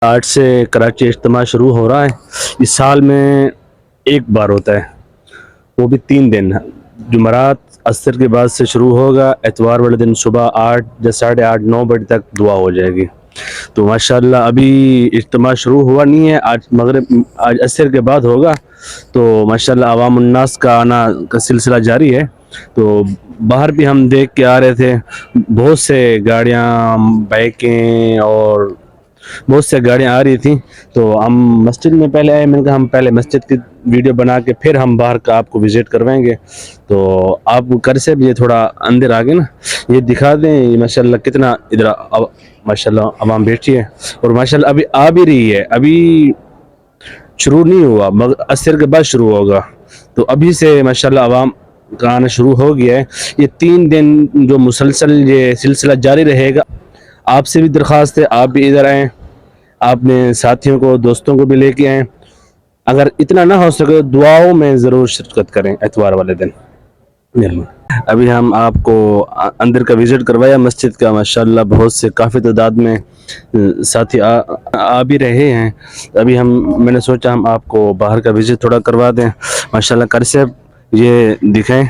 آج سے کراچی اجتماع شروع ہو رہا ہے. اس سال میں ایک بار ہوتا ہے, وہ بھی 3 دن. جمعرات عصر کے بعد سے شروع ہوگا, اتوار والے دن صبح 8 یا 8:30 9 بجے تک دعا ہو جائے گی. تو ماشاءاللہ ابھی اجتماع شروع ہوا نہیں ہے, آج عصر کے بعد ہوگا. تو ماشاءاللہ عوام الناس کا آنا کا سلسلہ جاری ہے. تو باہر بھی ہم دیکھ کے آ رہے تھے, بہت سے گاڑیاں, بائکیں اور بہت سے گاڑیاں آ رہی تھیں. تو ہم مسجد میں پہلے آئے, میں نے کہا ہم پہلے مسجد کی ویڈیو بنا کے پھر ہم باہر کا آپ کو وزٹ کروائیں گے. تو آپ گھر سے بھی یہ تھوڑا اندر آگے نا, یہ دکھا دیں ماشاءاللہ کتنا ادھر ماشاءاللہ عوام بیٹھی ہے. اور ماشاءاللہ ابھی آ بھی رہی ہے, ابھی شروع نہیں ہوا مگر عصر کے بعد شروع ہوگا. تو ابھی سے ماشاءاللہ عوام کا آنا شروع ہو گیا ہے. یہ 3 دن جو مسلسل یہ سلسلہ جاری رہے گا. آپ سے بھی درخواست ہے آپ بھی ادھر آئیں, اپنے ساتھیوں کو دوستوں کو بھی لے کے آئیں. اگر اتنا نہ ہو سکے دعاؤں میں ضرور شرکت کریں اتوار والے دن. ابھی ہم آپ کو اندر کا وزٹ کروایا مسجد کا, ماشاءاللہ بہت سے کافی تعداد میں ساتھی آ بھی رہے ہیں. ابھی میں نے سوچا ہم آپ کو باہر کا وزٹ تھوڑا کروا دیں. ماشاءاللہ کر سے یہ دکھیں,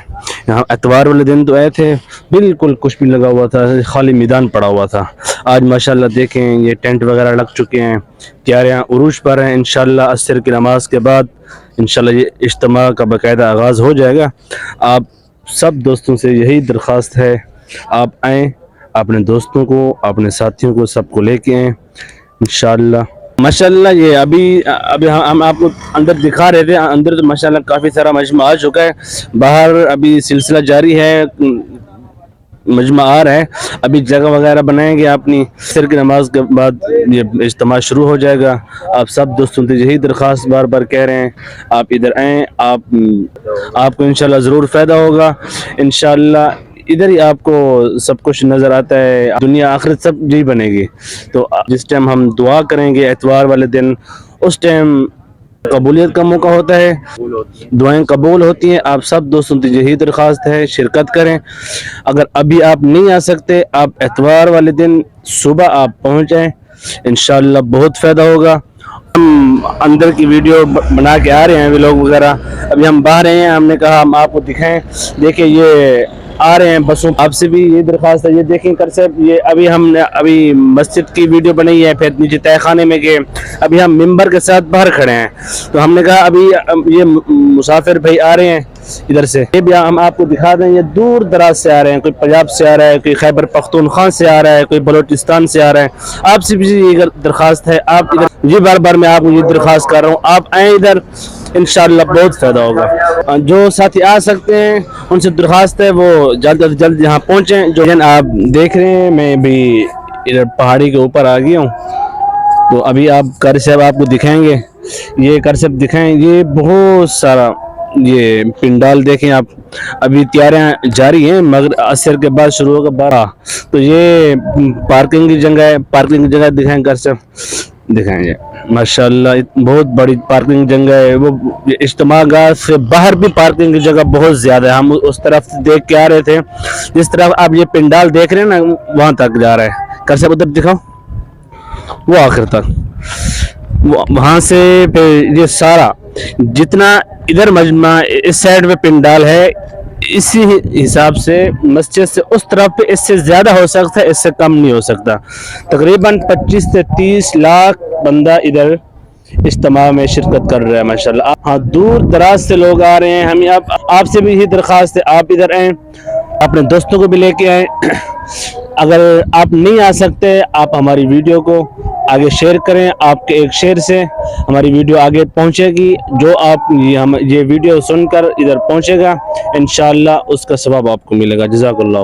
یہاں اتوار والے دن تو آئے تھے بالکل کچھ بھی لگا ہوا تھا, خالی میدان پڑا ہوا تھا. آج ماشاءاللہ دیکھیں یہ ٹینٹ وغیرہ لگ چکے ہیں, تیاریاں عروج پر ہیں. انشاءاللہ عصر کی نماز کے بعد انشاءاللہ یہ اجتماع کا باقاعدہ آغاز ہو جائے گا. آپ سب دوستوں سے یہی درخواست ہے, آپ آئیں, اپنے دوستوں کو اپنے ساتھیوں کو سب کو لے کے آئیں انشاءاللہ. ماشاءاللہ یہ ابھی ہم آپ کو اندر دکھا رہے تھے, اندر تو ماشاءاللہ کافی سارا مجمع آ چکا ہے. باہر ابھی سلسلہ جاری ہے, مجمع آ رہا ہے. ابھی جگہ وغیرہ بنائیں گے اپنی, عصر کی نماز کے بعد یہ اجتماع شروع ہو جائے گا. آپ سب دوستوں سے یہی درخواست بار بار کہہ رہے ہیں, آپ ادھر آئیں, آپ کو انشاءاللہ ضرور فائدہ ہوگا. انشاءاللہ ادھر ہی آپ کو سب کچھ نظر آتا ہے, دنیا آخرت سب یہی بنے گی. تو جس ٹائم ہم دعا کریں گے اتوار والے دن, اس ٹائم قبولیت کا موقع ہوتا ہے, دعائیں قبول ہوتی ہیں. آپ سب دوستوں سے یہی درخواست ہے شرکت کریں. اگر ابھی آپ نہیں آ سکتے, آپ اتوار والے دن صبح آپ پہنچ جائیں, انشاءاللہ بہت فائدہ ہوگا. ہم اندر کی ویڈیو بنا کے آ رہے ہیں ولاگ وغیرہ, ابھی ہم باہر ہیں, ہم نے کہا ہم آپ کو دکھائیں. دیکھیں یہ آ رہے ہیں بسوں, آپ سے بھی یہ درخواست ہے, یہ دیکھیں کر سے یہ ہم نے ابھی مسجد کی ویڈیو بنائی ہے, پھر نیچے تہہ خانے میں گئے, ابھی ہم ممبر کے ساتھ باہر کھڑے ہیں. تو ہم نے کہا ابھی یہ مسافر بھائی آ رہے ہیں ادھر سے, یہ بھی ہم آپ کو دکھا دیں. یہ دور دراز سے آ رہے ہیں, کوئی پنجاب سے آ رہا ہے, کوئی خیبر پختونخوا سے آ رہا ہے, کوئی بلوچستان سے آ رہا ہے. آپ سے بھی یہ درخواست ہے, آپ ادھر, یہ بار بار میں آپ کو یہ درخواست کر رہا ہوں, آپ آئیں ادھر, انشاءاللہ بہت فائدہ ہوگا. جو ساتھی آ سکتے ہیں ان سے درخواست ہے وہ جلد از جلد یہاں پہنچیں. جو آپ دیکھ رہے ہیں میں بھی ادھر پہاڑی کے اوپر آ گیا ہوں. تو ابھی آپ کر صاحب آپ کو دکھائیں گے, یہ کر صاحب دکھائیں, یہ بہت سارا یہ پنڈال دیکھیں آپ. ابھی تیاریاں جاری ہیں مگر عصر کے بعد شروع ہوگا 12. تو یہ پارکنگ کی جگہ ہے, پارکنگ کی جگہ دکھائیں کر صاحب, دکھائیں گے ماشاءاللہ بہت بڑی پارکنگ جگہ ہے. وہ اجتماع گاہ سے باہر بھی پارکنگ کی جگہ بہت زیادہ ہے. ہم اس طرف دیکھ کے آ رہے تھے, جس طرح آپ یہ پنڈال دیکھ رہے ہیں نا وہاں تک جا رہا ہے. کر صاحب ادھر دکھاؤ, وہ آخر تک, وہاں سے یہ سارا جتنا ادھر مجمع اس سائڈ میں پنڈال ہے, اسی حساب سے مسجد سے اس طرف پہ اس سے زیادہ ہو سکتا ہے, اس سے کم نہیں ہو سکتا. تقریباً 25 سے 30 لاکھ بندہ ادھر اجتماع میں شرکت کر رہا ہے ماشاءاللہ. ہاں دور دراز سے لوگ آ رہے ہیں. ہمیں آپ سے بھی یہی درخواست ہے, آپ ادھر آئیں, اپنے دوستوں کو بھی لے کے آئیں. اگر آپ نہیں آ سکتے, آپ ہماری ویڈیو کو آگے شیئر کریں, آپ کے ایک شیئر سے ہماری ویڈیو آگے پہنچے گی. جو آپ یہ ویڈیو سن کر ادھر پہنچے گا انشاءاللہ اس کا ثواب آپ کو ملے گا. جزاک اللہ.